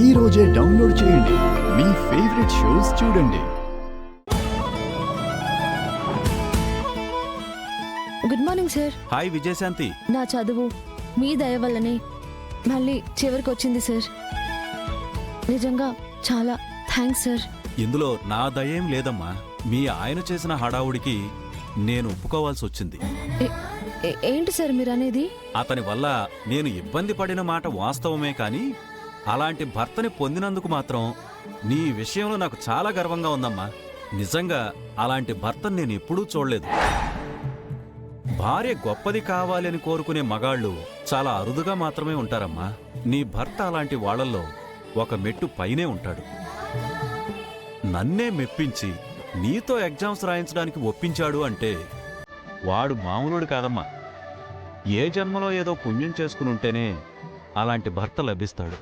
ఈ రోజే డౌన్లోడ్ చేయండి. మీ ఫేవరెట్ షోస్ చూడండి. Good morning sir. Hi Vijayashanti. నా చదువు మీ దయ వల్లనే మళ్ళీ చివరికి వచ్చింది సార్. నిజంగా చాలా థ్యాంక్స్ సార్. ఇందులో నా దయేం లేదమ్మా. మీ ఆయన చేసిన హడావుడికి నేను ఒప్పుకోవాల్సి వచ్చింది. ఏంటి సార్ మీరు అనేది? అతని వల్ల నేను ఇబ్బంది పడిన మాట వాస్తవమే, కానీ అలాంటి భర్తని పొందినందుకు మాత్రం నీ విషయంలో నాకు చాలా గర్వంగా ఉందమ్మా. నిజంగా అలాంటి భర్తను నేను ఎప్పుడూ చూడలేదు. భార్య గొప్పది కావాలి అని కోరుకునే మగాళ్ళు చాలా అరుదుగా మాత్రమే ఉంటారమ్మా. నీ భర్త అలాంటి వాళ్లల్లో ఒక మెట్టు పైనే ఉంటాడు. నన్నే మెప్పించి నీతో ఎగ్జామ్స్ రాయించడానికి ఒప్పించాడు అంటే వాడు మామూలుడు కాదమ్మా. ఏ జన్మలో ఏదో పుణ్యం చేసుకుని ఉంటేనే అలాంటి భర్త లభిస్తాడు.